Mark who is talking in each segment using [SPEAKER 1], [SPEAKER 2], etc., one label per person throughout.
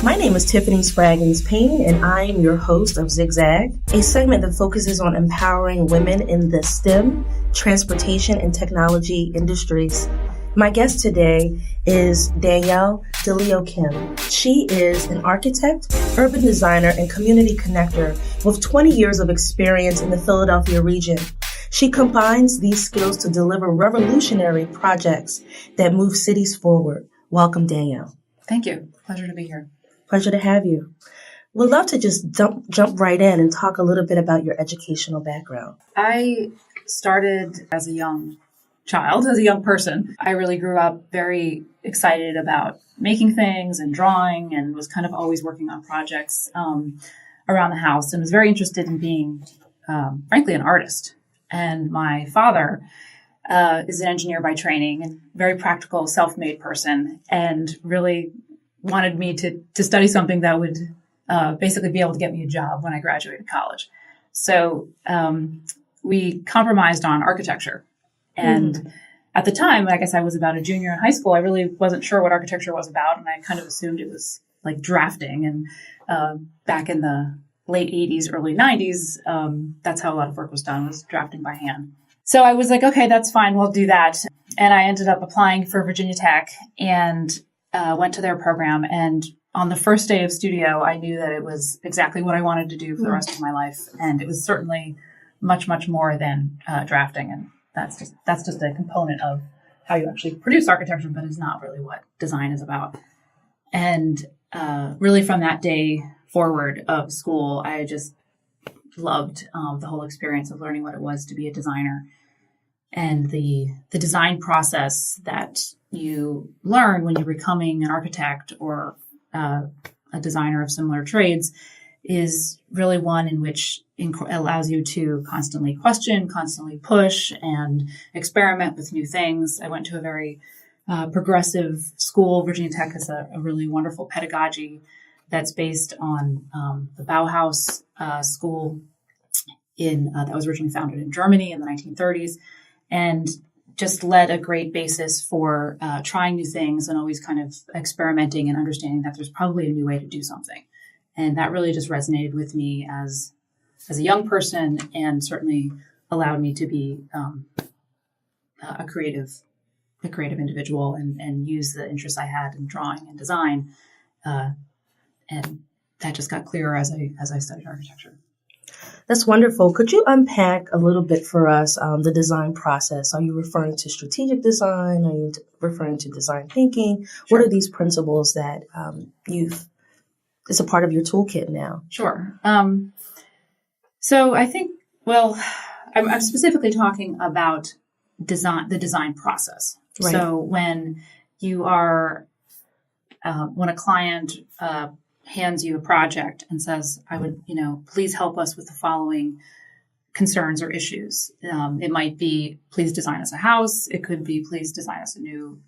[SPEAKER 1] My name is Tiffany Spraggins-Payne, and I am your host of Zigzag, a segment that focuses on empowering women in the STEM, transportation, and technology industries. My guest today is Danielle DiLeo Kim. She is an architect, urban designer, and community connector with 20 years of experience in the Philadelphia region. She combines these skills to deliver revolutionary projects that move cities forward. Welcome, Danielle.
[SPEAKER 2] Thank you. Pleasure to be here.
[SPEAKER 1] Pleasure to have you. We'd love to just jump right in and talk a little bit about your educational background.
[SPEAKER 2] I started as a young child, as a young person. I really grew up very excited about making things and drawing, and was kind of always working on projects around the house, and was very interested in being, frankly, an artist. And my father is an engineer by training and very practical, self-made person, and really wanted me to study something that would basically be able to get me a job when I graduated college. So we compromised on architecture. And at the time, I guess I was about a junior in high school, I really wasn't sure what architecture was about. And I kind of assumed it was like drafting. And back in the late 80s, early 90s, that's how a lot of work was done, was drafting by hand. So I was like, okay, that's fine. We'll do that. And I ended up applying for Virginia Tech and went to their program. And on the first day of studio, I knew that it was exactly what I wanted to do for the rest of my life. And it was certainly much, much more than drafting. And that's just a component of how you actually produce architecture, but is not really what design is about. And really from that day forward of school, I just loved the whole experience of learning what it was to be a designer, and the design process that you learn when you're becoming an architect or a designer of similar trades is really one in which allows you to constantly question, constantly push, and experiment with new things. I went to a very progressive school. Virginia Tech has a really wonderful pedagogy that's based on the Bauhaus school that was originally founded in Germany in the 1930s, and just led a great basis for trying new things and always kind of experimenting and understanding that there's probably a new way to do something. And that really just resonated with me as a young person, and certainly allowed me to be a creative individual and use the interests I had in drawing and design. And that just got clearer as I studied architecture.
[SPEAKER 1] That's wonderful. Could you unpack a little bit for us the design process? Are you referring to strategic design? Are you referring to design thinking?
[SPEAKER 2] Sure.
[SPEAKER 1] What are these principles that it's a part of your toolkit now?
[SPEAKER 2] Sure. So I think, I'm specifically talking about the design process.
[SPEAKER 1] Right.
[SPEAKER 2] So when you are, when a client hands you a project and says, I would, please help us with the following concerns or issues. It might be, please design us a house. It could be, please design us a new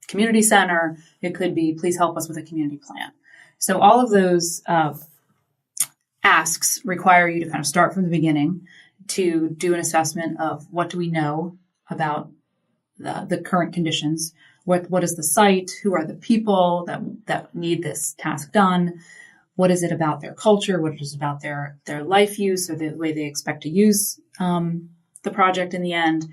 [SPEAKER 2] community center. It could be, please help us with a community plan. So all of those asks require you to kind of start from the beginning to do an assessment of what do we know about the current conditions. What is the site? Who are the people that need this task done? What is it about their culture? What is it about their life use or the way they expect to use the project in the end?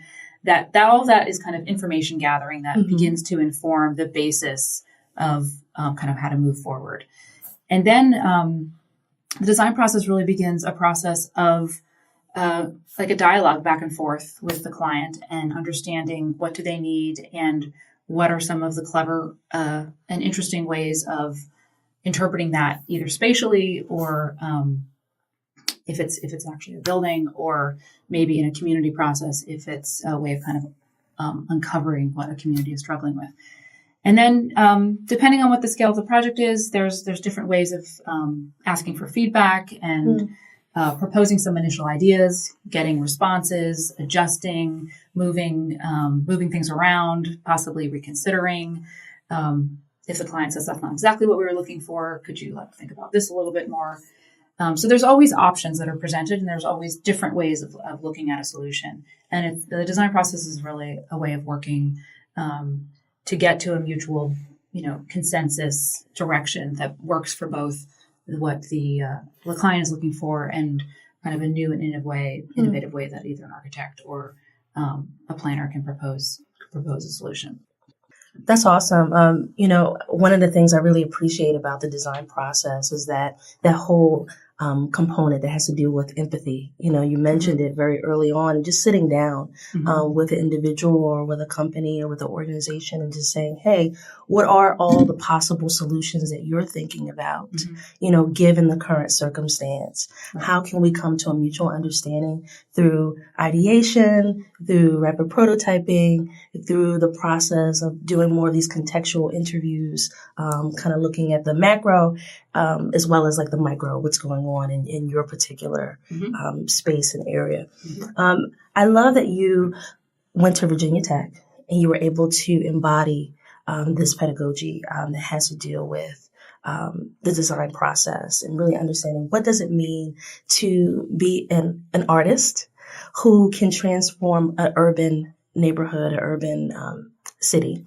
[SPEAKER 2] That all of that is kind of information gathering that begins to inform the basis of kind of how to move forward. And then the design process really begins a process of like a dialogue back and forth with the client and understanding what do they need and what are some of the clever and interesting ways of interpreting that, either spatially or if it's actually a building, or maybe in a community process if it's a way of kind of uncovering what a community is struggling with. And then depending on what the scale of the project is, there's different ways of asking for feedback and proposing some initial ideas, getting responses, adjusting, moving things around, possibly reconsidering. If the client says that's not exactly what we were looking for, could you think about this a little bit more? So there's always options that are presented, and there's always different ways of looking at a solution. And the design process is really a way of working to get to a mutual consensus direction that works for both what the client is looking for and kind of a new and innovative way that either an architect or a planner can propose a solution.
[SPEAKER 1] That's awesome. One of the things I really appreciate about the design process is that whole component that has to do with empathy. You mentioned it very early on, just sitting down with an individual or with a company or with an organization and just saying, hey, what are all the possible solutions that you're thinking about, given the current circumstance? Right. How can we come to a mutual understanding through ideation, through rapid prototyping, through the process of doing more of these contextual interviews, kind of looking at the macro, as well as like the micro, what's going on in your particular space and area. I love that you went to Virginia Tech and you were able to embody this pedagogy that has to deal with the design process and really understanding what does it mean to be an artist who can transform an urban neighborhood, an urban city.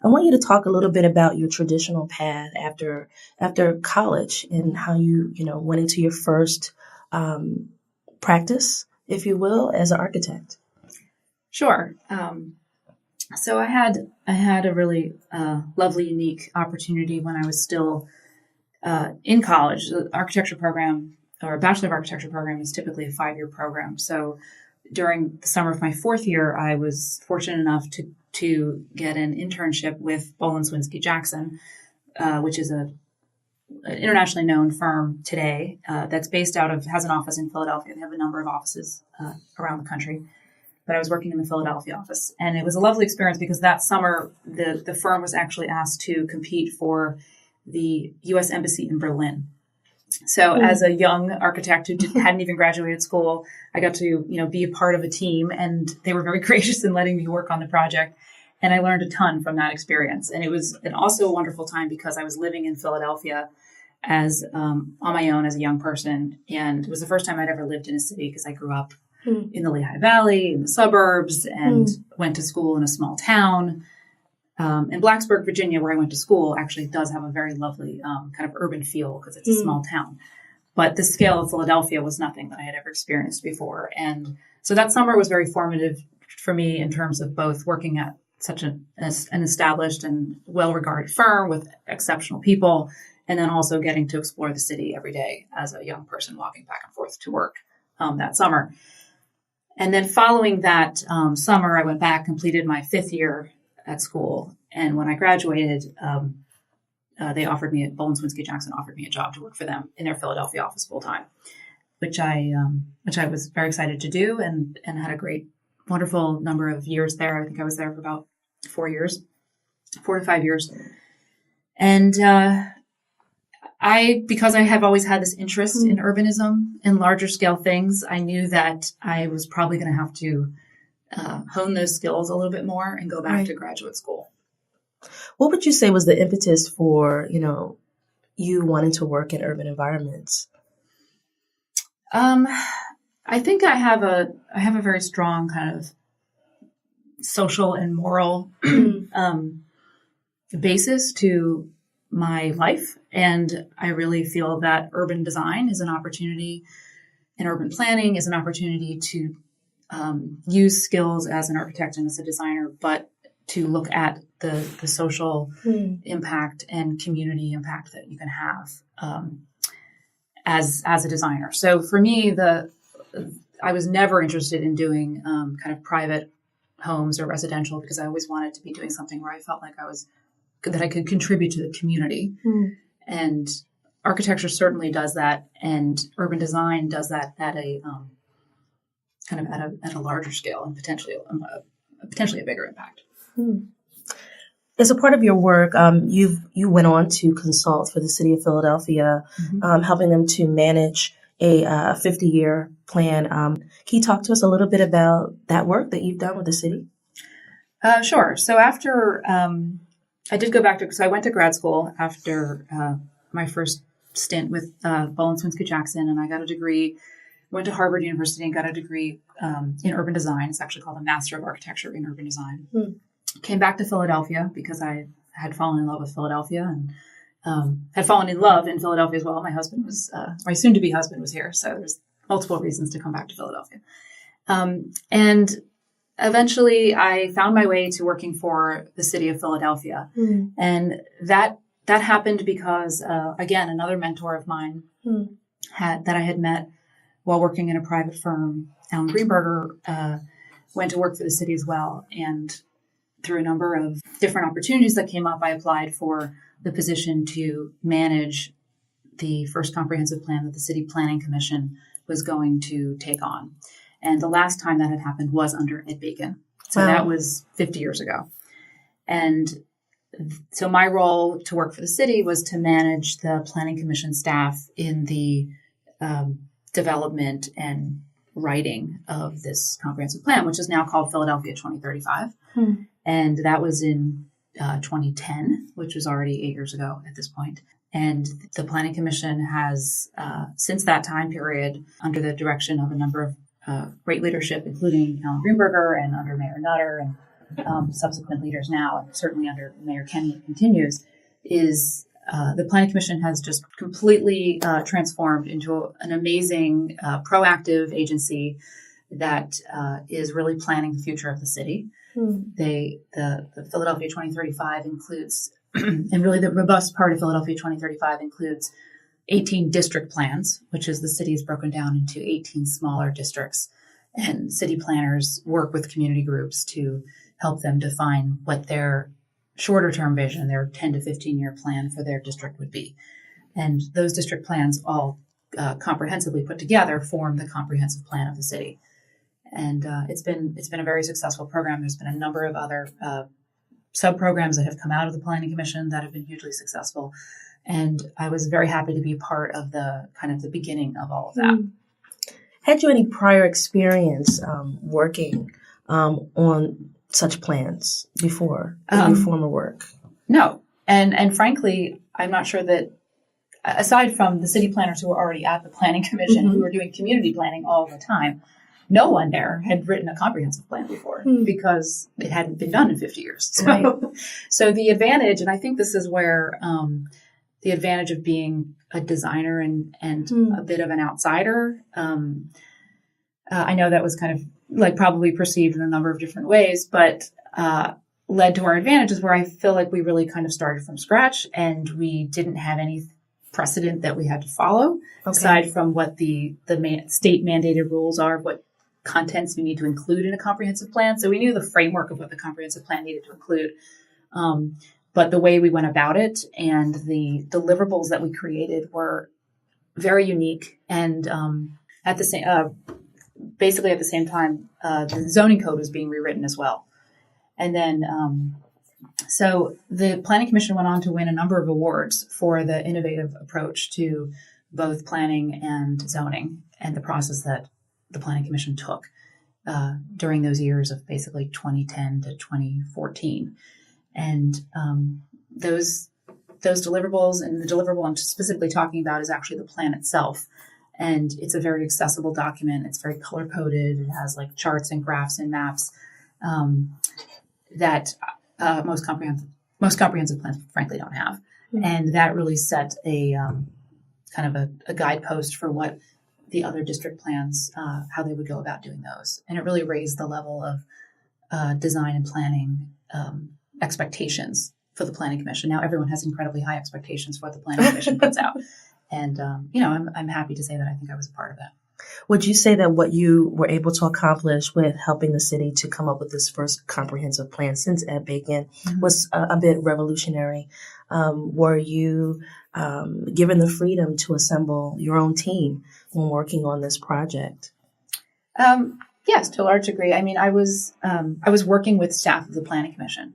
[SPEAKER 1] I want you to talk a little bit about your traditional path after college and how you went into your first practice, if you will, as an architect.
[SPEAKER 2] Sure. So I had a really lovely, unique opportunity when I was still in college. The architecture program or a Bachelor of Architecture program is typically a 5-year program. So during the summer of my 4th year, I was fortunate enough to get an internship with Boland Swinsky Jackson, which is an internationally known firm today that's has an office in Philadelphia. They have a number of offices around the country. But I was working in the Philadelphia office. And it was a lovely experience because that summer, the firm was actually asked to compete for the U.S. Embassy in Berlin. So as a young architect who hadn't even graduated school, I got to, be a part of a team, and they were very gracious in letting me work on the project. And I learned a ton from that experience. And it was also a wonderful time because I was living in Philadelphia as on my own as a young person. And it was the first time I'd ever lived in a city because I grew up in the Lehigh Valley, in the suburbs, and went to school in a small town. And Blacksburg, Virginia, where I went to school, actually does have a very lovely kind of urban feel because it's a small town. But the scale of Philadelphia was nothing that I had ever experienced before. And so that summer was very formative for me in terms of both working at such an established and well-regarded firm with exceptional people, and then also getting to explore the city every day as a young person walking back and forth to work that summer. And then following that summer, I went back, completed my 5th year at school. And when I graduated, Boland Swinsky Jackson offered me a job to work for them in their Philadelphia office full time, which I was very excited to do and had a great, wonderful number of years there. I think I was there for about 4 to 5 years. And because I have always had this interest in urbanism and larger scale things, I knew that I was probably going to have to hone those skills a little bit more and go back to graduate school.
[SPEAKER 1] What would you say was the impetus for, you wanting to work in urban environments?
[SPEAKER 2] I think I have a very strong kind of social and moral basis to my life. And I really feel that urban design is an opportunity, and urban planning is an opportunity to use skills as an architect and as a designer, but to look at the social impact and community impact that you can have as a designer. So for me, I was never interested in doing kind of private homes or residential because I always wanted to be doing something where I felt like that I could contribute to the community. And architecture certainly does that, and urban design does that at a kind of at a larger scale and potentially a bigger impact.
[SPEAKER 1] As a part of your work, you went on to consult for the city of Philadelphia, helping them to manage a 50-year plan. Can you talk to us a little bit about that work that you've done with the city?
[SPEAKER 2] Sure. So after I did go back so I went to grad school after my first stint with Boland Swinsky Jackson, and I got a degree. Went to Harvard University and got a degree in urban design. It's actually called a Master of Architecture in Urban Design. Came back to Philadelphia because I had fallen in love with Philadelphia and had fallen in love in Philadelphia as well. My husband was, my soon-to-be husband was here, so there's multiple reasons to come back to Philadelphia. And eventually I found my way to working for the city of Philadelphia. And that happened because, again, another mentor of mine that I had met while working in a private firm, Alan Greenberger, went to work for the city as well. And through a number of different opportunities that came up, I applied for the position to manage the first comprehensive plan that the City Planning Commission was going to take on. And the last time that had happened was under Ed Bacon. So that was 50 years ago. And so my role to work for the city was to manage the Planning Commission staff in the development and writing of this comprehensive plan, which is now called Philadelphia 2035. And that was in 2010, which was already 8 years ago at this point. And the Planning Commission has, since that time period, under the direction of a number of great leadership, including Alan Greenberger and under Mayor Nutter and subsequent leaders now, and certainly under Mayor Kenny, it continues, is the Planning Commission has just completely transformed into an amazing, proactive agency that is really planning the future of the city. The Philadelphia 2035 includes, and really the robust part of Philadelphia 2035 includes 18 district plans, which is the city is broken down into 18 smaller districts. And city planners work with community groups to help them define what their shorter term vision, their 10 to 15-year plan for their district would be. And those district plans all comprehensively put together form the comprehensive plan of the city. And it's been a very successful program. There's been a number of other sub-programs that have come out of the Planning Commission that have been hugely successful. And I was very happy to be part of the kind of the beginning of all of that.
[SPEAKER 1] Had you any prior experience working on such plans before in your former work?
[SPEAKER 2] No. And frankly, I'm not sure that, aside from the city planners who were already at the Planning Commission, who were doing community planning all the time, no one there had written a comprehensive plan before because it hadn't been done in 50 years. So, so the advantage, and I think this is where the advantage of being a designer and a bit of an outsider, I know that was kind of like probably perceived in a number of different ways, but led to our advantages where I feel like we really kind of started from scratch and we didn't have any precedent that we had to follow aside from what the state mandated rules are, what contents we need to include in a comprehensive plan. So we knew the framework of what the comprehensive plan needed to include. But the way we went about it and the deliverables that we created were very unique. And at the same, basically at the same time, the zoning code was being rewritten as well. And then, so the Planning Commission went on to win a number of awards for the innovative approach to both planning and zoning and the process that the Planning Commission took during those years of basically 2010 to 2014. And those deliverables, and the deliverable I'm specifically talking about is actually the plan itself. And it's a very accessible document. It's very color coded. It has like charts and graphs and maps that most comprehensive plans frankly don't have. And that really set a kind of a guidepost for what the other district plans, how they would go about doing those. And it really raised the level of design and planning expectations for the Planning Commission. Now everyone has incredibly high expectations for what the Planning Commission puts out. And, I'm happy to say that I think I was a part of that.
[SPEAKER 1] Would you say that what you were able to accomplish with helping the city to come up with this first comprehensive plan since Ed Bacon was a bit revolutionary? Were you given the freedom to assemble your own team when working on this project?
[SPEAKER 2] Yes, to a large degree. I mean, I was working with staff of the Planning Commission,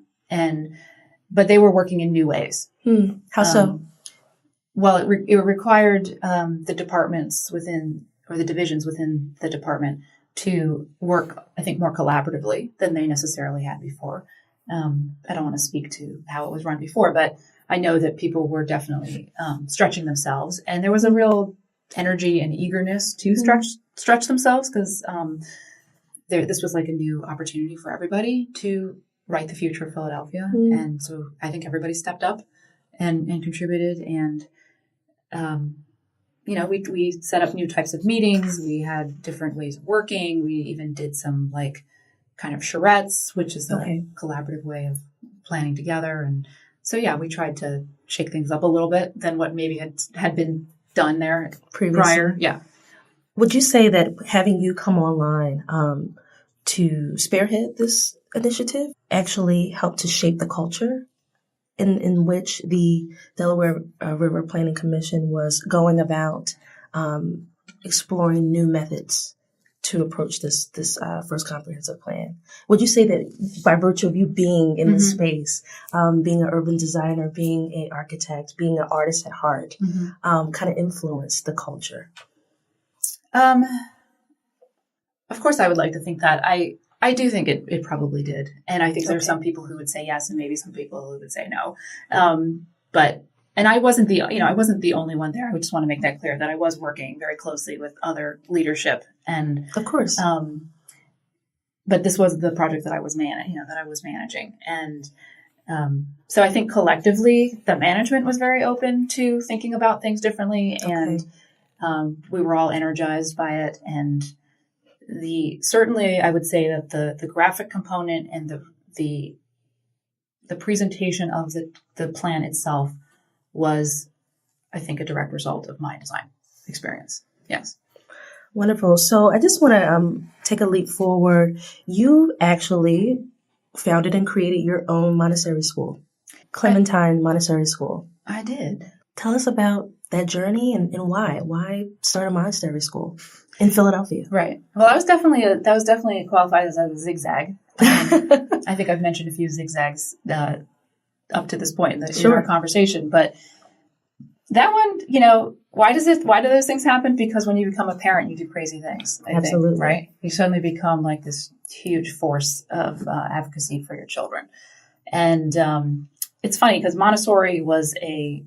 [SPEAKER 2] but they were working in new ways.
[SPEAKER 1] How so?
[SPEAKER 2] Well, it required the departments within, or the divisions within the department, to work, I think, more collaboratively than they necessarily had before. I don't want to speak to how it was run before, but I know that people were definitely stretching themselves, and there was a real energy and eagerness to stretch themselves because this was like a new opportunity for everybody to write the future of Philadelphia.
[SPEAKER 1] Mm.
[SPEAKER 2] And so I think everybody stepped up and contributed. And, we set up new types of meetings. We had different ways of working. We even did some kind of charrettes, which is a collaborative way of planning together. And so, we tried to shake things up a little bit than what maybe had been done there prior. Yeah.
[SPEAKER 1] Would you say that having you come online to spearhead this initiative actually helped to shape the culture in which the Delaware River Planning Commission was going about exploring new methods to approach this first comprehensive plan? Would you say that by virtue of you being in this space, being an urban designer, being an architect, being an artist at heart, kind of influenced the culture?
[SPEAKER 2] Of course, I would like to think that. I do think it probably did. And I think there are some people who would say yes, and maybe some people who would say no. And I wasn't the only one there. I just want to make that clear that I was working very closely with other leadership, and
[SPEAKER 1] of course.
[SPEAKER 2] But this was the project that I was managing. And so I think collectively the management was very open to thinking about things differently, and we were all energized by it. And certainly I would say that the graphic component and the presentation of the plan itself was, I think, a direct result of my design experience. Yes.
[SPEAKER 1] Wonderful. So I just want to take a leap forward. You actually founded and created your own Montessori school, Clementine Montessori School.
[SPEAKER 2] I did.
[SPEAKER 1] Tell us about that journey and why. Why start a Montessori school in Philadelphia?
[SPEAKER 2] Right. Well, that was definitely qualified as a zigzag. I think I've mentioned a few zigzags up to this point in our conversation, but that one, why do those things happen? Because when you become a parent, you do crazy things. I
[SPEAKER 1] Absolutely.
[SPEAKER 2] think, right? You suddenly become like this huge force of advocacy for your children. And it's funny because Montessori was a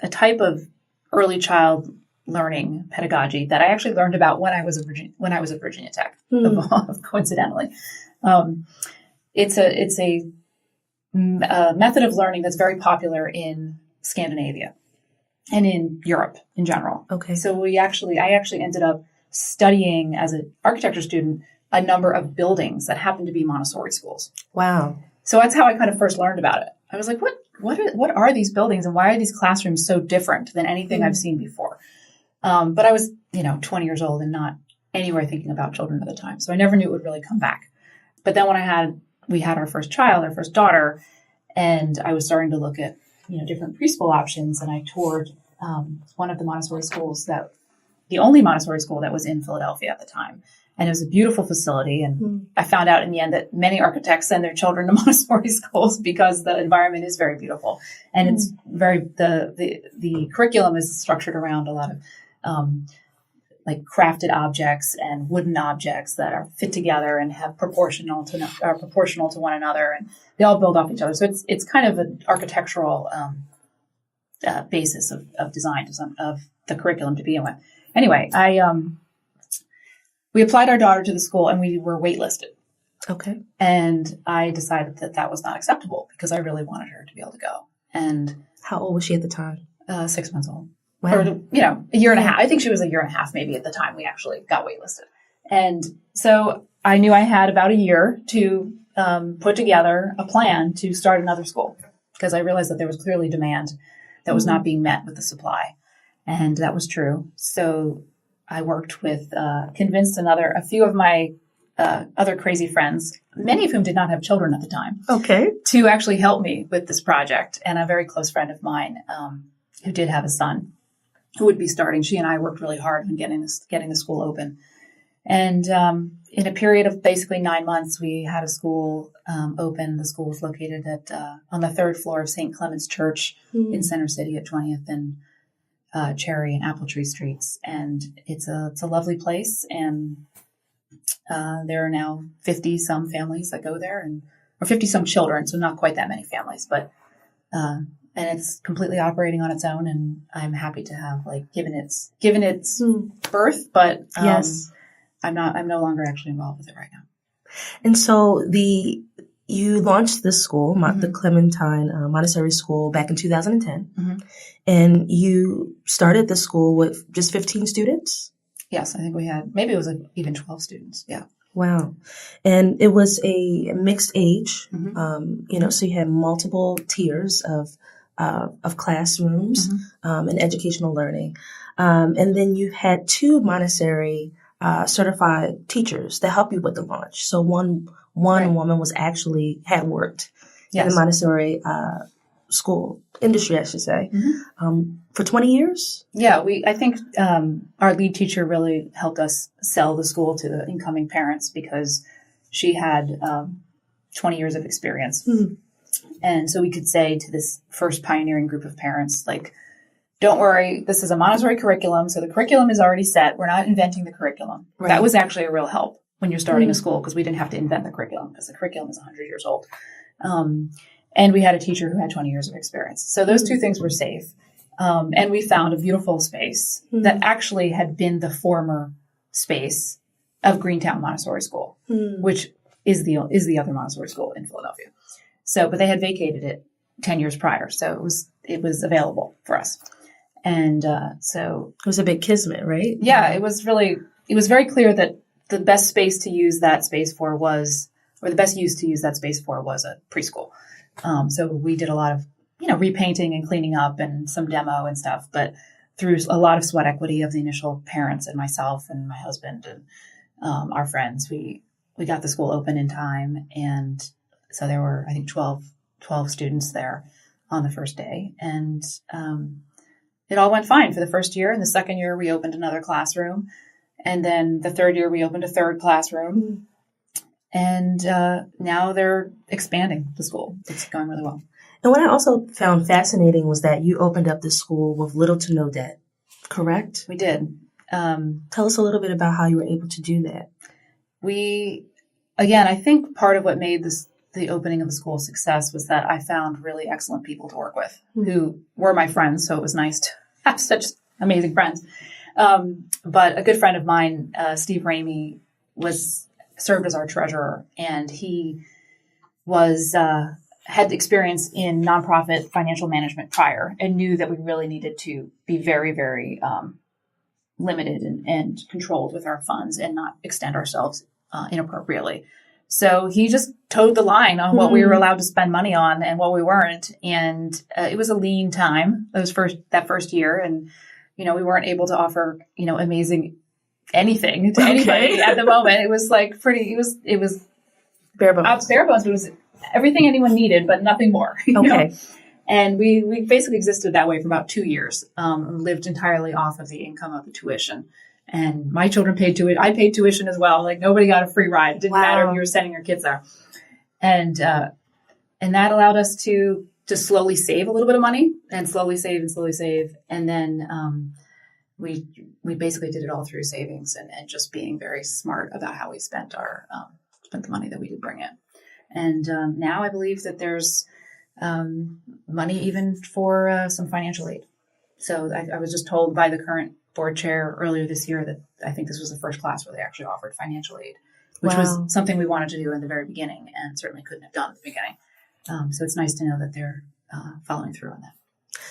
[SPEAKER 2] type of early child learning pedagogy that I actually learned about when I was at Virginia Tech, coincidentally. It's a method of learning that's very popular in Scandinavia and in Europe in general.
[SPEAKER 1] Okay.
[SPEAKER 2] So I actually ended up studying as an architecture student a number of buildings that happened to be Montessori schools.
[SPEAKER 1] Wow.
[SPEAKER 2] So that's how I kind of first learned about it. I was like, what are these buildings and why are these classrooms so different than anything I've seen before? But I was, 20 years old and not anywhere thinking about children at the time. So I never knew it would really come back. But then when we had our first child, our first daughter, and I was starting to look at, different preschool options, and I toured one of the Montessori schools the only Montessori school that was in Philadelphia at the time. And it was a beautiful facility. And I found out in the end that many architects send their children to Montessori schools because the environment is very beautiful. And it's the curriculum is structured around a lot of crafted objects and wooden objects that are fit together and are proportional to one another, and they all build off each other. So it's kind of an architectural basis of design of the curriculum to begin with. Anyway, we applied our daughter to the school and we were waitlisted.
[SPEAKER 1] Okay.
[SPEAKER 2] And I decided that was not acceptable because I really wanted her to be able to go. And
[SPEAKER 1] how old was she at the time?
[SPEAKER 2] 6 months old.
[SPEAKER 1] Wow.
[SPEAKER 2] Or, a year and a half. I think she was a year and a half maybe at the time we actually got waitlisted. And so I knew I had about a year to put together a plan to start another school because I realized that there was clearly demand that was not being met with the supply. And that was true. So I worked with, convinced a few of my other crazy friends, many of whom did not have children at the time. Okay. To actually help me with this project. And a very close friend of mine who did have a son who would be starting. She and I worked really hard on getting the school open. And in a period of basically 9 months, we had a school open. The school was located on the third floor of St. Clement's Church in Center City at 20th and Cherry and Apple Tree Streets. And it's a lovely place. And there are now 50 some families that go there, or 50 some children. So not quite that many families, but and it's completely operating on its own. And I'm happy to have given its birth, but yes. I'm no longer actually involved with it right now.
[SPEAKER 1] And so you launched this school, the Clementine Montessori School, back in 2010.
[SPEAKER 2] Mm-hmm.
[SPEAKER 1] And you started the school with just 15 students?
[SPEAKER 2] Yes, I think we had, maybe it was even 12 students. Yeah.
[SPEAKER 1] Wow. And it was a mixed age,
[SPEAKER 2] Mm-hmm.
[SPEAKER 1] So you had multiple tiers of classrooms and educational learning. And then you had 2 Montessori certified teachers that help you with the launch. So one
[SPEAKER 2] Right.
[SPEAKER 1] woman had worked in
[SPEAKER 2] Yes.
[SPEAKER 1] the Montessori school industry, I should say, for 20 years.
[SPEAKER 2] Yeah, I think our lead teacher really helped us sell the school to the incoming parents because she had 20 years of experience.
[SPEAKER 1] Mm-hmm.
[SPEAKER 2] And so we could say to this first pioneering group of parents, like, don't worry, this is a Montessori curriculum. So the curriculum is already set. We're not inventing the curriculum.
[SPEAKER 1] Right.
[SPEAKER 2] That was actually a real help when you're starting a school because we didn't have to invent the curriculum because the curriculum is 100 years old. And we had a teacher who had 20 years of experience. So those 2 things were safe. And we found a beautiful space that actually had been the former space of Greentown Montessori School, which is the other Montessori school in Philadelphia. So, but they had vacated it 10 years prior. So it was available for us. And so
[SPEAKER 1] it was a big kismet, right?
[SPEAKER 2] Yeah, it was very clear that the best space to use that space for was a preschool. So we did a lot of, repainting and cleaning up and some demo and stuff, but through a lot of sweat equity of the initial parents and myself and my husband and our friends, we got the school open in time. And so there were, I think, 12 students there on the first day. And it all went fine for the first year. And the second year, we opened another classroom. And then the third year, we opened a third classroom. And now they're expanding the school. It's going really well.
[SPEAKER 1] And what I also found fascinating was that you opened up the school with little to no debt, correct?
[SPEAKER 2] We did.
[SPEAKER 1] Tell us a little bit about how you were able to do that.
[SPEAKER 2] I think part of what made the opening of the school a success was that I found really excellent people to work with who were my friends. So it was nice to have such amazing friends. But a good friend of mine, Steve Ramey, served as our treasurer, and he had experience in nonprofit financial management prior and knew that we really needed to be very, very limited and controlled with our funds and not extend ourselves inappropriately. So he just towed the line on what we were allowed to spend money on and what we weren't. And it was a lean time that first year. And, we weren't able to offer, amazing anything to anybody at the moment. It was like it was
[SPEAKER 1] bare bones.
[SPEAKER 2] Bare bones. It was everything anyone needed, but nothing more.
[SPEAKER 1] Okay.
[SPEAKER 2] And we basically existed that way for about 2 years, lived entirely off of the income of the tuition. And my children paid tuition. I paid tuition as well. Like nobody got a free ride. It didn't matter if you were sending your kids there. And that allowed us to slowly save a little bit of money and slowly save. And then we basically did it all through savings and just being very smart about how we spent the money that we did bring in. And now I believe that there's money even for some financial aid. So I was just told by the current board chair earlier this year that I think this was the first class where they actually offered financial aid, which was something we wanted to do in the very beginning and certainly couldn't have done at the beginning. So it's nice to know that they're following through on that.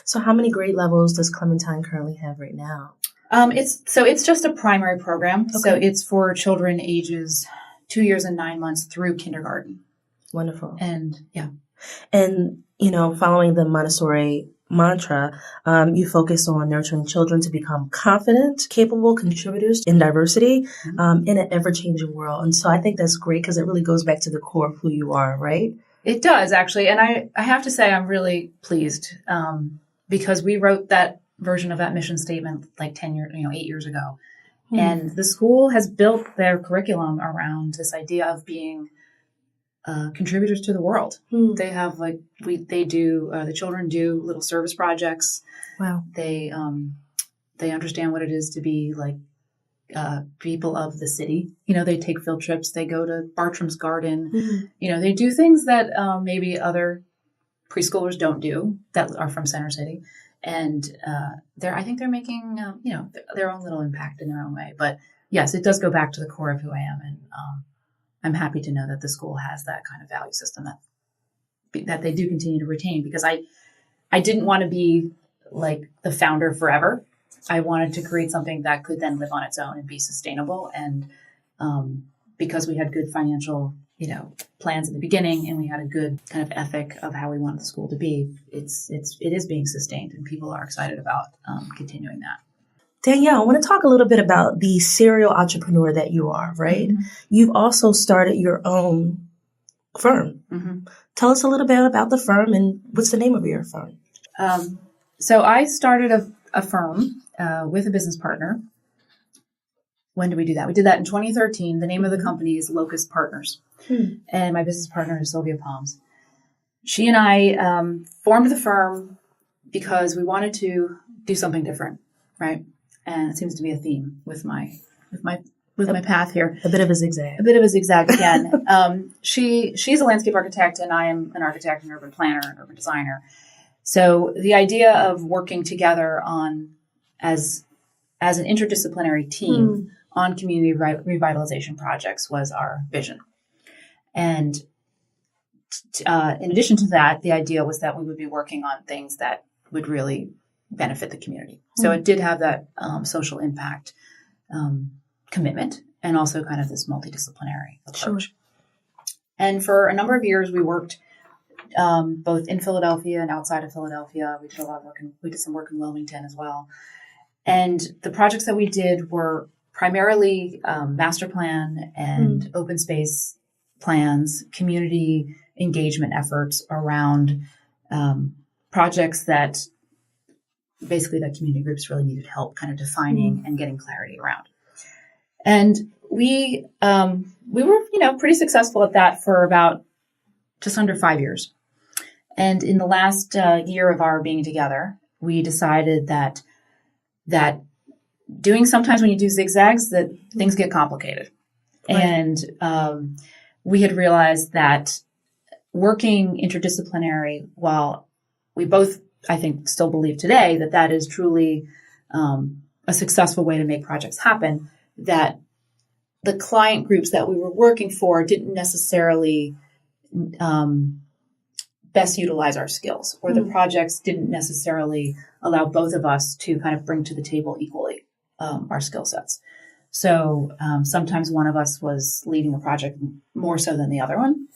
[SPEAKER 1] So how many grade levels does Clementine currently have right now?
[SPEAKER 2] It's just a primary program.
[SPEAKER 1] Okay.
[SPEAKER 2] So it's for children ages 2 years and 9 months through kindergarten.
[SPEAKER 1] Wonderful.
[SPEAKER 2] And yeah.
[SPEAKER 1] And, following the Montessori mantra, you focus on nurturing children to become confident, capable contributors in diversity in an ever-changing world. And so I think that's great because it really goes back to the core of who you are, right?
[SPEAKER 2] It does, actually. And I have to say I'm really pleased because we wrote that version of that mission statement like 8 years ago. And the school has built their curriculum around this idea of being contributors to the world. They have the children do little service projects.
[SPEAKER 1] Wow.
[SPEAKER 2] They understand what it is to be like people of the city. They take field trips. They go to Bartram's Garden. They do things that maybe other preschoolers don't do that are from Center City. And I think they're making their own little impact in their own way. But yes, it does go back to the core of who I am, and I'm happy to know that the school has that kind of value system that they do continue to retain, because I didn't want to be like the founder forever. I wanted to create something that could then live on its own and be sustainable. And because we had good financial, plans in the beginning, and we had a good kind of ethic of how we wanted the school to be, it is being sustained, and people are excited about continuing that.
[SPEAKER 1] Danielle, I want to talk a little bit about the serial entrepreneur that you are, right? Mm-hmm. You've also started your own firm. Mm-hmm. Tell us a little bit about the firm, and what's the name of your firm?
[SPEAKER 2] So I started a firm with a business partner. When did we do that? We did that in 2013. The name of the company is Locust Partners. And my business partner is Sylvia Palms. She and I formed the firm because we wanted to do something different, right? And it seems to be a theme with my path here.
[SPEAKER 1] A bit of a zigzag.
[SPEAKER 2] A bit of a zigzag again. She's a landscape architect, and I am an architect, an urban planner, an urban designer. So the idea of working together as an interdisciplinary team on community revitalization projects was our vision. And in addition to that, the idea was that we would be working on things that would really benefit the community. So it did have that social impact commitment, and also kind of this multidisciplinary approach. Sure. And for a number of years, we worked both in Philadelphia and outside of Philadelphia. We did a lot of work, we did some work in Wilmington as well. And the projects that we did were primarily master plan and open space plans, community engagement efforts around projects that basically that community groups really needed help kind of defining and getting clarity around. And we were, pretty successful at that for about just under 5 years. And in the last year of our being together, we decided that doing, sometimes when you do zigzags, that things get complicated. Right. And we had realized that working interdisciplinary, while we both, I think, still believe today that is truly a successful way to make projects happen, that the client groups that we were working for didn't necessarily best utilize our skills, or the projects didn't necessarily allow both of us to kind of bring to the table equally our skill sets. So sometimes one of us was leading a project more so than the other one.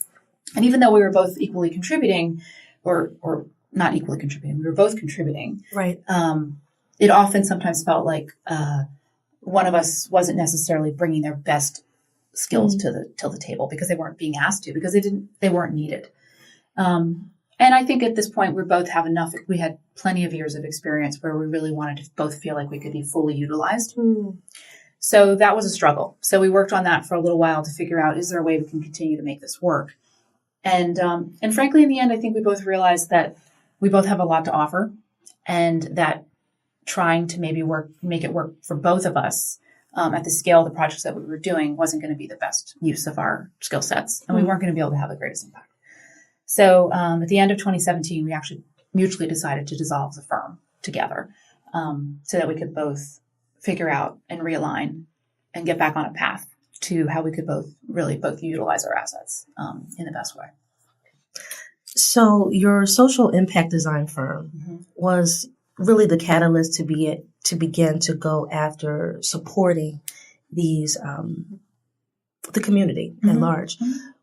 [SPEAKER 2] And even though we were both equally contributing, or not equally contributing, we were both contributing.
[SPEAKER 1] Right.
[SPEAKER 2] It often sometimes felt like one of us wasn't necessarily bringing their best skills to the table, because they weren't being asked to, because they weren't needed. And I think at this point, we had plenty of years of experience where we really wanted to both feel like we could be fully utilized. So that was a struggle. So we worked on that for a little while to figure out, is there a way we can continue to make this work? And frankly, in the end, I think we both realized that we both have a lot to offer, and that trying to maybe make it work for both of us at the scale of the projects that we were doing wasn't going to be the best use of our skill sets, and we weren't going to be able to have the greatest impact. So at the end of 2017, we actually mutually decided to dissolve the firm together, so that we could both figure out and realign and get back on a path to how we could both utilize our assets in the best way.
[SPEAKER 1] So your social impact design firm was really the catalyst to begin to go after supporting these the community at large.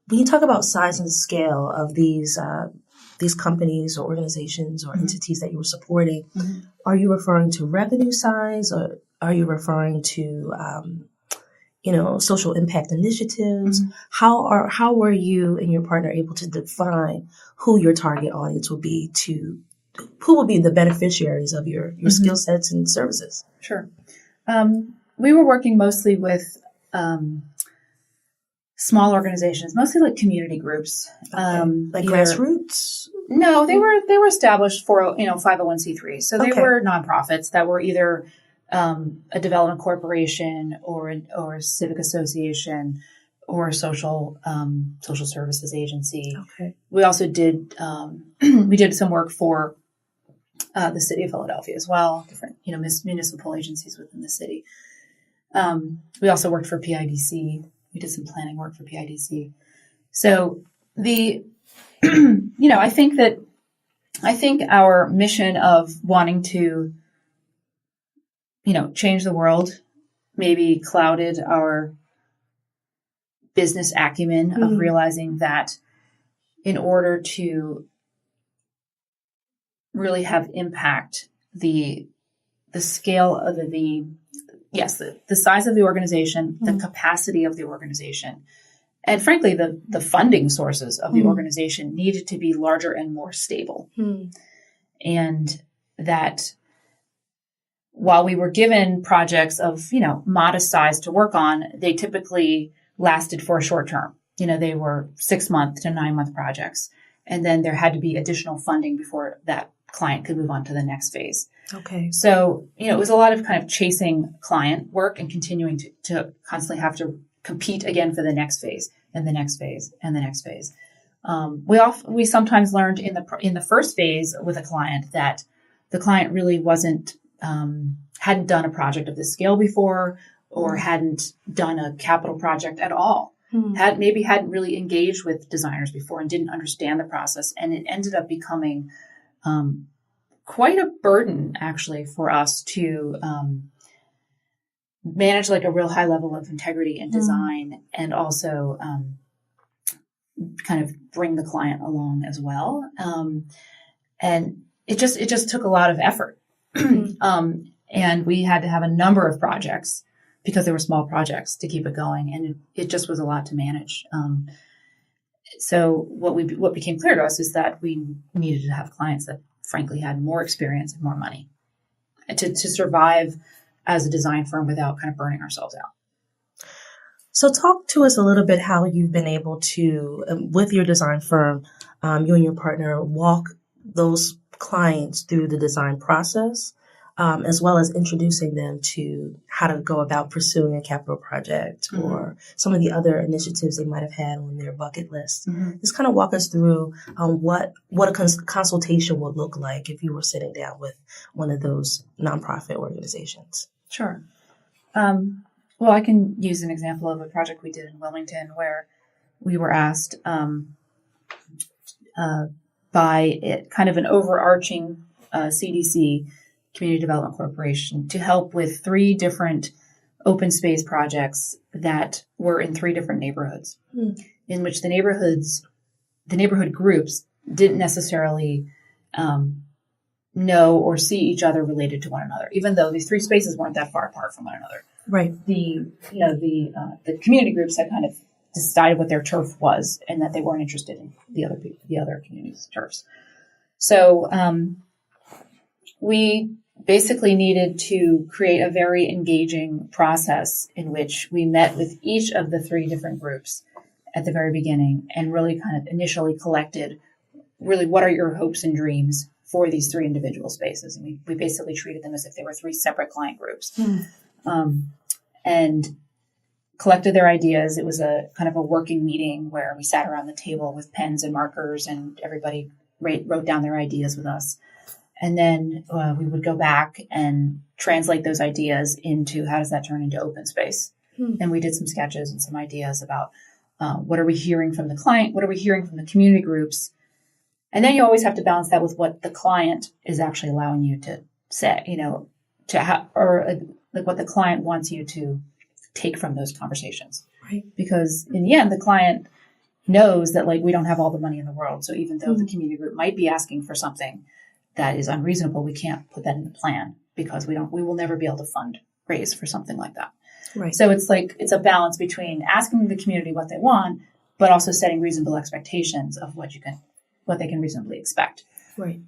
[SPEAKER 1] When you talk about size and scale of these companies or organizations or entities that you were supporting, are you referring to revenue size, or are you referring to social impact initiatives? How were you and your partner able to define who your target audience will be, who will be the beneficiaries of your skill sets and services?
[SPEAKER 2] Sure. We were working mostly with small organizations, mostly like community groups.
[SPEAKER 1] Like grassroots?
[SPEAKER 2] No, they were established for 501c3. So they were nonprofits that were either a development corporation or a civic association or a social services agency. Okay. We also did some work for the city of Philadelphia as well, different municipal agencies within the city. We also worked for PIDC We did some planning work for PIDC. So I think our mission of wanting to, change the world maybe clouded our business acumen of realizing that in order to really have impact, the scale of the size of the organization, the capacity of the organization, and frankly, the funding sources of the organization needed to be larger and more stable. And that while we were given projects of, modest size to work on, they typically lasted for a short term. They were 6-month to 9-month projects. And then there had to be additional funding before that client could move on to the next phase.
[SPEAKER 1] Okay.
[SPEAKER 2] So, it was a lot of kind of chasing client work and continuing to constantly have to compete again for the next phase and the next phase and the next phase. We sometimes learned in the first phase with a client that the client really hadn't done a project of this scale before, or hadn't done a capital project at all. Hadn't really engaged with designers before and didn't understand the process. And it ended up becoming quite a burden, actually, for us to manage like a real high level of integrity and design, and also kind of bring the client along as well. And it just took a lot of effort. And we had to have a number of projects because they were small projects to keep it going. And it just was a lot to manage. So what became clear to us is that we needed to have clients that frankly had more experience and more money to survive as a design firm without kind of burning ourselves out.
[SPEAKER 1] So talk to us a little bit how you've been able to, with your design firm, you and your partner, walk those clients through the design process, as well as introducing them to how to go about pursuing a capital project or some of the other initiatives they might have had on their bucket list. Just kind of walk us through what a consultation would look like if you were sitting down with one of those nonprofit organizations.
[SPEAKER 2] Sure. Well, I can use an example of a project we did in Wilmington where we were asked by kind of an overarching CDC, Community Development Corporation, to help with 3 different open space projects that were in 3 different neighborhoods, in which the neighborhood groups didn't necessarily know or see each other related to one another, even though these 3 spaces weren't that far apart from one another.
[SPEAKER 1] Right.
[SPEAKER 2] The community groups had kind of decided what their turf was and that they weren't interested in the other community's turfs. So we basically needed to create a very engaging process in which we met with each of the 3 different groups at the very beginning and really kind of initially collected really what are your hopes and dreams for these 3 individual spaces. And we basically treated them as if they were 3 separate client groups. And collected their ideas. It was a kind of a working meeting where we sat around the table with pens and markers and everybody wrote down their ideas with us. And then we would go back and translate those ideas into how does that turn into open space? And we did some sketches and some ideas about what are we hearing from the client? What are we hearing from the community groups? And then you always have to balance that with what the client is actually allowing you to say, like what the client wants you to take from those conversations. Right. Because in the end, the client knows that like we don't have all the money in the world. So even though the community group might be asking for something that is unreasonable, we can't put that in the plan because we will never be able to fundraise for something like that. Right. So it's a balance between asking the community what they want, but also setting reasonable expectations of what they can reasonably expect. Right.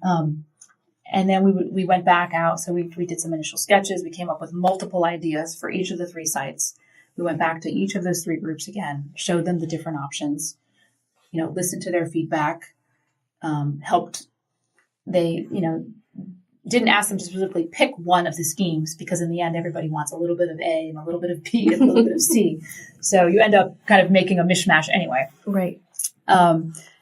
[SPEAKER 2] And then we went back out. So we did some initial sketches. We came up with multiple ideas for each of the 3 sites. We went back to each of those 3 groups again, showed them the different options, listened to their feedback, helped. They, didn't ask them to specifically pick one of the schemes because in the end, everybody wants a little bit of A and a little bit of B and a little bit of C. So you end up kind of making a mishmash anyway. Right.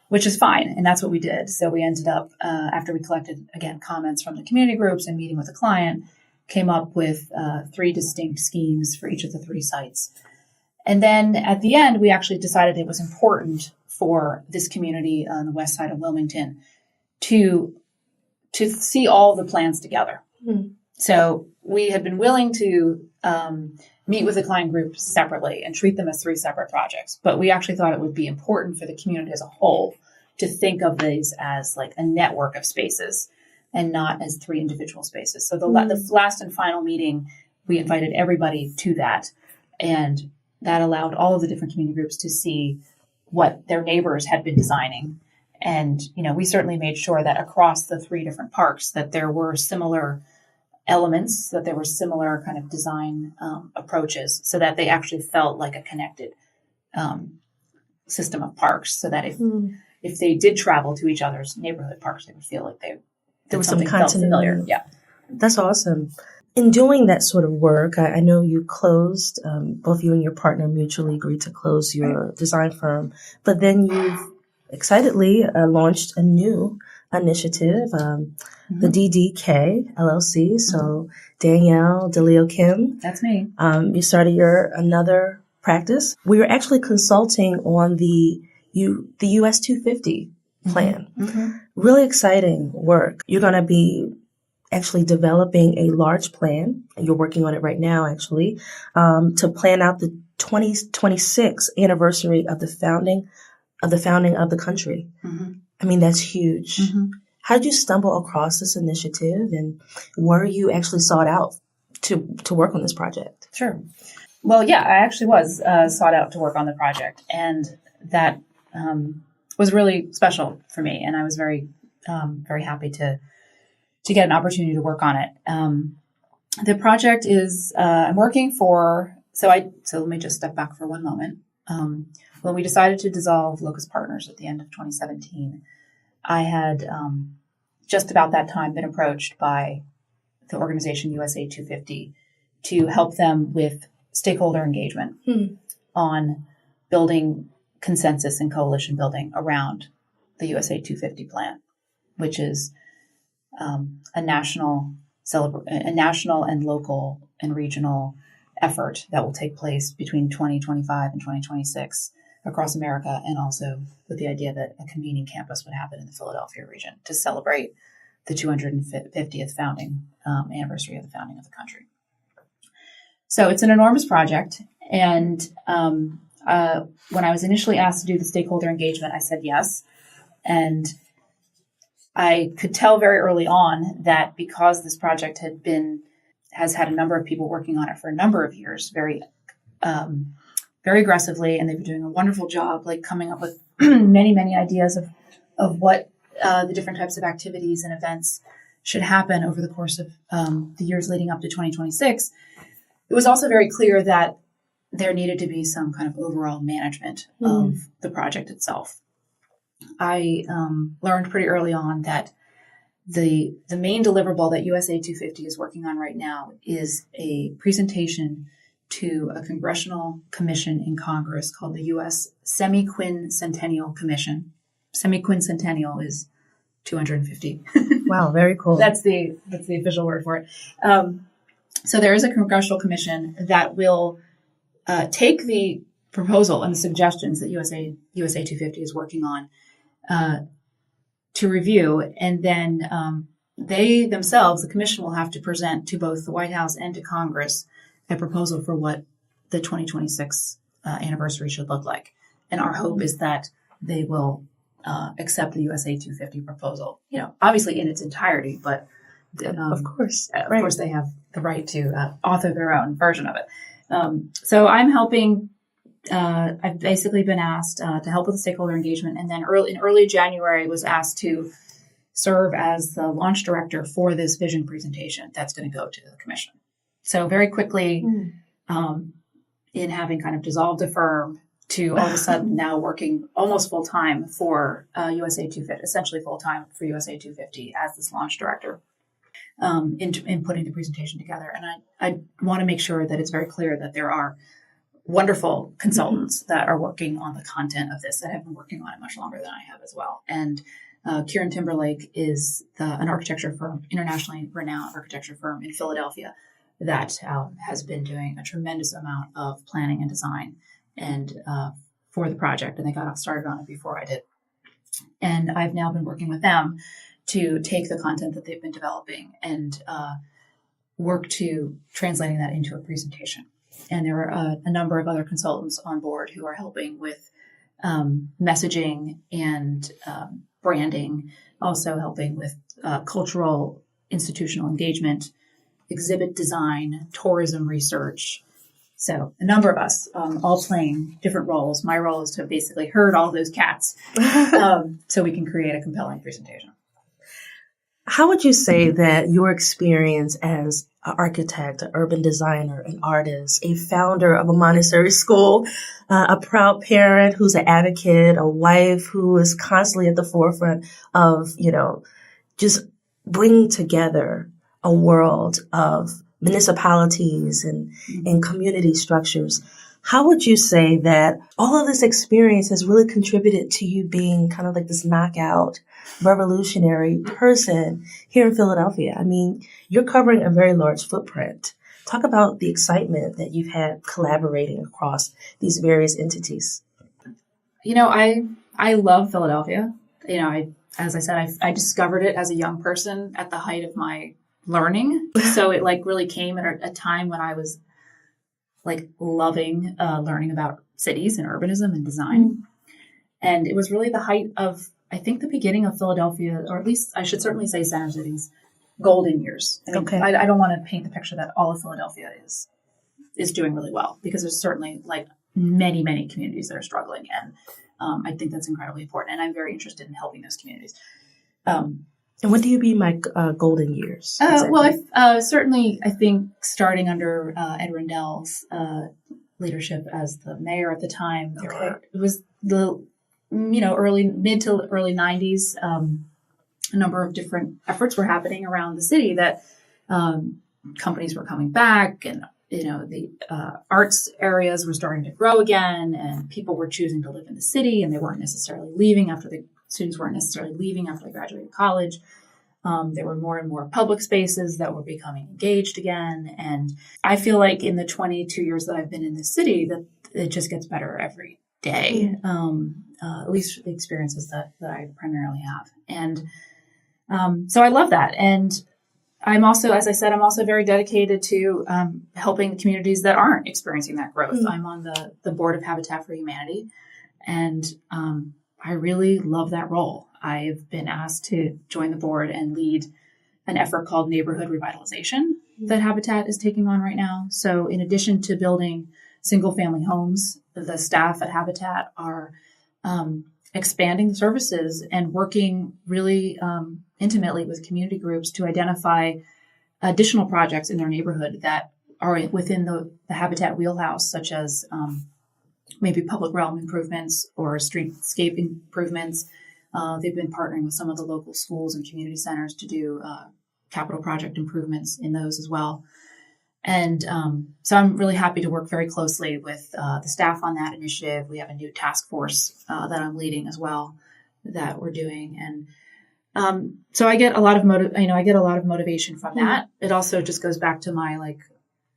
[SPEAKER 2] Which is fine. And that's what we did. So we ended up, after we collected, again, comments from the community groups and meeting with the client, came up with 3 distinct schemes for each of the 3 sites. And then at the end, we actually decided it was important for this community on the west side of Wilmington to see all the plans together. Mm. So we had been willing to meet with the client groups separately and treat them as 3 separate projects. But we actually thought it would be important for the community as a whole to think of these as like a network of spaces and not as 3 individual spaces. So the last and final meeting, we invited everybody to that. And that allowed all of the different community groups to see what their neighbors had been designing. And, we certainly made sure that across the 3 different parks that there were similar elements, that there were similar kind of design approaches so that they actually felt like a connected system of parks, so that if they did travel to each other's neighborhood parks, they would feel like there was some felt familiar. Yeah.
[SPEAKER 1] That's awesome. In doing that sort of work, I know you closed, both you and your partner mutually agreed to close your design firm, but then you've excitedly launched a new initiative, the DDK LLC. So Danielle DiLeo Kim.
[SPEAKER 2] That's me.
[SPEAKER 1] You started another practice. We were actually consulting on the US 250 plan. Mm-hmm. Really exciting work. You're going to be actually developing a large plan. You're working on it right now, actually, to plan out the 2026 anniversary of the founding of the country. Mm-hmm. I mean, that's huge. Mm-hmm. How did you stumble across this initiative, and were you actually sought out to work on this project?
[SPEAKER 2] Sure. Well, yeah, I actually was sought out to work on the project, and that was really special for me, and I was very, very happy to get an opportunity to work on it. The project is I'm working for. So let me just step back for one moment. When we decided to dissolve Locust Partners at the end of 2017, I had just about that time been approached by the organization USA 250 to help them with stakeholder engagement on building consensus and coalition building around the USA 250 plan, which is a national and local and regional effort that will take place between 2025 and 2026 across America, and also with the idea that a convening campus would happen in the Philadelphia region to celebrate the 250th founding anniversary of the founding of the country. So it's an enormous project, and when I was initially asked to do the stakeholder engagement, I said yes, and I could tell very early on that because this project has had a number of people working on it for a number of years, very aggressively, and they've been doing a wonderful job, like coming up with many, many ideas of what the different types of activities and events should happen over the course of the years leading up to 2026. It was also very clear that there needed to be some kind of overall management of the project itself. I learned pretty early on that the main deliverable that USA 250 is working on right now is a presentation to a congressional commission in Congress called the U.S. Semi-Quincentennial Commission. Semi-quincentennial is 250.
[SPEAKER 1] Wow, very cool.
[SPEAKER 2] That's the official word for it. So there is a congressional commission that will take the proposal and the suggestions that USA 250 is working on to review, and then they themselves, the commission, will have to present to both the White House and to Congress a proposal for what the 2026 anniversary should look like. And our hope is that they will accept the USA 250 proposal, obviously in its entirety, but
[SPEAKER 1] of course,
[SPEAKER 2] they have the right to author their own version of it. So I'm helping. I've basically been asked to help with the stakeholder engagement, and then in early January was asked to serve as the launch director for this vision presentation that's going to go to the commission. So very quickly, in having kind of dissolved a firm to all of a sudden now working almost full time for USA 250, essentially full time for USA 250 as this launch director, in putting the presentation together. And I want to make sure that it's very clear that there are wonderful consultants that are working on the content of this that have been working on it much longer than I have as well. And Kieran Timberlake is an architecture firm, internationally renowned architecture firm in Philadelphia that has been doing a tremendous amount of planning and design and for the project, and they got started on it before I did. And I've now been working with them to take the content that they've been developing and work to translating that into a presentation. And there are a number of other consultants on board who are helping with messaging and branding, also helping with cultural institutional engagement, exhibit design, tourism research. So a number of us all playing different roles. My role is to basically herd all those cats so we can create a compelling presentation.
[SPEAKER 1] How would you say that your experience as an architect, an urban designer, an artist, a founder of a Montessori school, a proud parent who's an advocate, a wife who is constantly at the forefront of, just bringing together a world of municipalities and community structures. How would you say that all of this experience has really contributed to you being kind of like this knockout revolutionary person here in Philadelphia? I mean, you're covering a very large footprint. Talk about the excitement that you've had collaborating across these various entities.
[SPEAKER 2] I love Philadelphia. As I said, I discovered it as a young person at the height of my learning. So it really came at a time when I was loving learning about cities and urbanism and design. Mm. And it was really the height of, I think, the beginning of Philadelphia, or at least I should certainly say Center City's golden years.
[SPEAKER 1] Okay.
[SPEAKER 2] I don't want to paint the picture that all of Philadelphia is doing really well, because there's certainly many, many communities that are struggling. And I think that's incredibly important. And I'm very interested in helping those communities.
[SPEAKER 1] And what do you mean by golden years? Exactly?
[SPEAKER 2] Well, certainly, I think starting under Ed Rendell's leadership as the mayor at the time, it was the mid to early 90s. A number of different efforts were happening around the city that companies were coming back, and the arts areas were starting to grow again, and people were choosing to live in the city, and they weren't necessarily leaving students weren't necessarily leaving after they graduated college. There were more and more public spaces that were becoming engaged again. And I feel like in the 22 years that I've been in this city, that it just gets better every day, at least the experiences that I primarily have. And so I love that. And I'm also, as I said, I'm also very dedicated to helping the communities that aren't experiencing that growth. Mm-hmm. I'm on the board of Habitat for Humanity, and I really love that role. I've been asked to join the board and lead an effort called Neighborhood Revitalization that Habitat is taking on right now. So in addition to building single-family homes, the staff at Habitat are expanding the services and working really intimately with community groups to identify additional projects in their neighborhood that are within the Habitat wheelhouse, such as maybe public realm improvements or streetscape improvements. They've been partnering with some of the local schools and community centers to do capital project improvements in those as well. And so I'm really happy to work very closely with the staff on that initiative. We have a new task force that I'm leading as well that we're doing. And so I get a lot of motivation from that. It also just goes back to my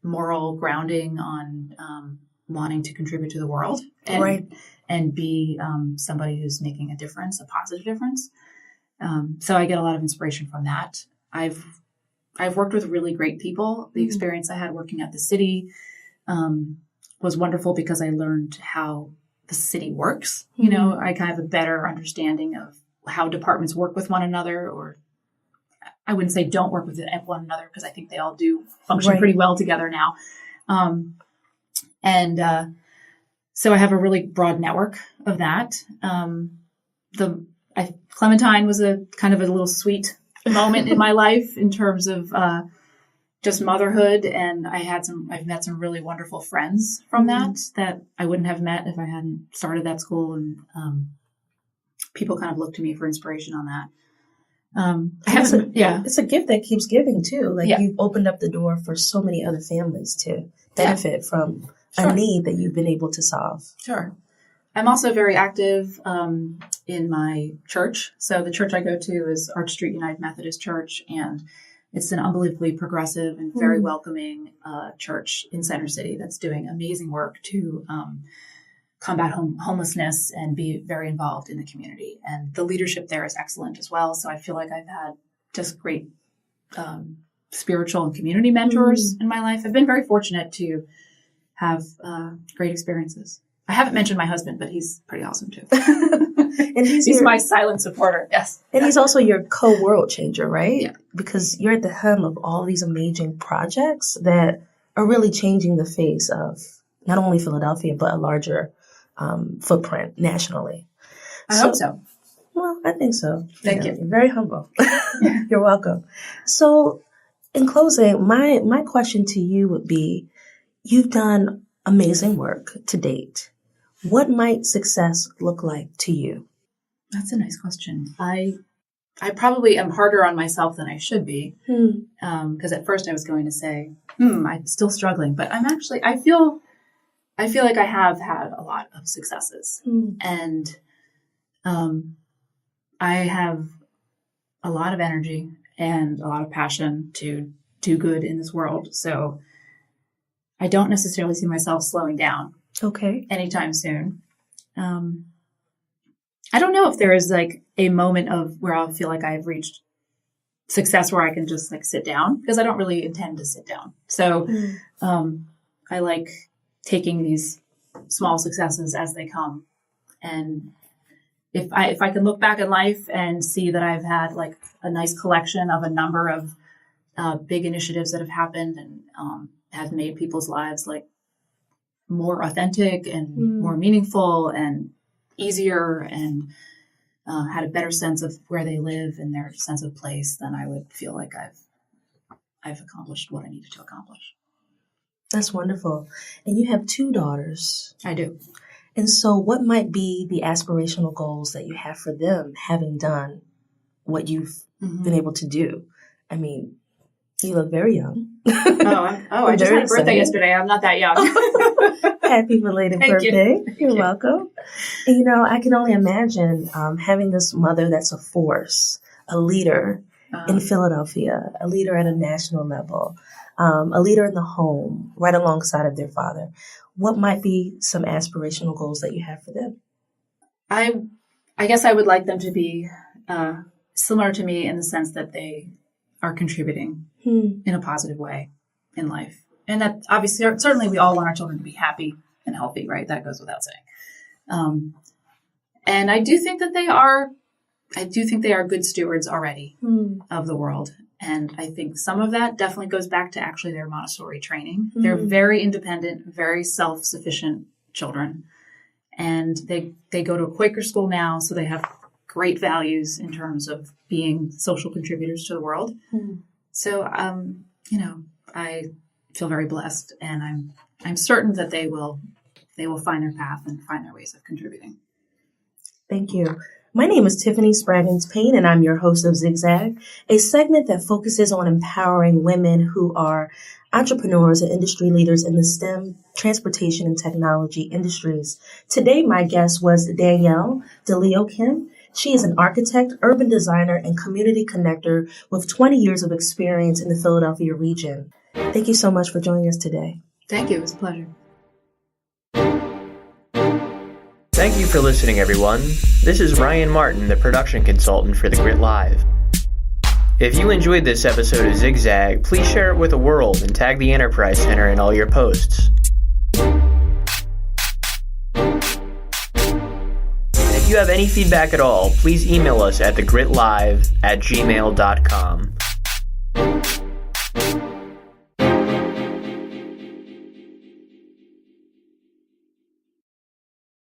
[SPEAKER 2] moral grounding on wanting to contribute to the world and be somebody who's making a difference, a positive difference. So I get a lot of inspiration from that. I've worked with really great people. The experience I had working at the city was wonderful because I learned how the city works. Mm-hmm. I kind of have a better understanding of how departments work with one another, or I wouldn't say don't work with one another, because I think they all do function pretty well together now. So I have a really broad network of that. Clementine was a kind of a little sweet moment in my life in terms of just motherhood, and I've met some really wonderful friends from that I wouldn't have met if I hadn't started that school, and people kind of look to me for inspiration on that.
[SPEAKER 1] It's a gift that keeps giving too. You've opened up the door for so many other families to benefit from a need that you've been able to solve.
[SPEAKER 2] Sure. I'm also very active in my church. So the church I go to is Arch Street United Methodist Church, and it's an unbelievably progressive and very welcoming church in Center City that's doing amazing work to combat homelessness and be very involved in the community. And the leadership there is excellent as well. So I feel like I've had just great spiritual and community mentors in my life. I've been very fortunate to have great experiences. I haven't mentioned my husband, but he's pretty awesome too.
[SPEAKER 1] And he's
[SPEAKER 2] my silent supporter. Yes.
[SPEAKER 1] And he's also your co-world changer, right?
[SPEAKER 2] Yeah.
[SPEAKER 1] Because you're at the helm of all these amazing projects that are really changing the face of not only Philadelphia, but a larger footprint nationally.
[SPEAKER 2] I hope so.
[SPEAKER 1] Well, I think so.
[SPEAKER 2] Thank you.
[SPEAKER 1] You're very humble. You're welcome. So in closing, my question to you would be, you've done amazing work to date. What might success look like to you?
[SPEAKER 2] That's a nice question. I probably am harder on myself than I should be. Because at first I was going to say, I'm still struggling, but I feel like I have had a lot of successes, and I have a lot of energy and a lot of passion to do good in this world. So I don't necessarily see myself slowing down.
[SPEAKER 1] Okay.
[SPEAKER 2] Anytime soon. I don't know if there is like a moment of where I'll feel like I've reached success where I can just like sit down, because I don't really intend to sit down. So I like taking these small successes as they come. And if I can look back in life and see that I've had like a nice collection of a number of big initiatives that have happened and have made people's lives like more authentic and more meaningful and easier, and had a better sense of where they live and their sense of place, then I would feel like I've accomplished what I needed to accomplish.
[SPEAKER 1] That's wonderful. And you have 2 daughters.
[SPEAKER 2] I do.
[SPEAKER 1] And so what might be the aspirational goals that you have for them, having done what you've been able to do? I mean, you look very young.
[SPEAKER 2] I just had a birthday yesterday. I'm not that young.
[SPEAKER 1] Happy belated birthday. You're welcome. And, I can only imagine having this mother that's a force, a leader in Philadelphia, a leader at a national level, a leader in the home, right alongside of their father. What might be some aspirational goals that you have for them?
[SPEAKER 2] I guess I would like them to be similar to me in the sense that they are contributing in a positive way in life. And that obviously, certainly we all want our children to be happy and healthy, right? That goes without saying. And I do think that they are good stewards already of the world. And I think some of that definitely goes back to actually their Montessori training. They're very independent, very self-sufficient children. And they go to a Quaker school now, so they have great values in terms of being social contributors to the world. So, I feel very blessed, and I'm certain that they will find their path and find their ways of contributing.
[SPEAKER 1] Thank you. My name is Tiffany Spraggins-Payne, and I'm your host of Zigzag, a segment that focuses on empowering women who are entrepreneurs and industry leaders in the STEM, transportation, and technology industries. Today, my guest was Danielle DiLeo Kim. She is an architect, urban designer, and community connector with 20 years of experience in the Philadelphia region. Thank you so much for joining us today.
[SPEAKER 2] Thank you. It was a pleasure.
[SPEAKER 3] Thank you for listening, everyone. This is Ryan Martin, the production consultant for The Grit Live. If you enjoyed this episode of Zigzag, please share it with the world and tag the Enterprise Center in all your posts. If you have any feedback at all, please email us at thegritlive@gmail.com.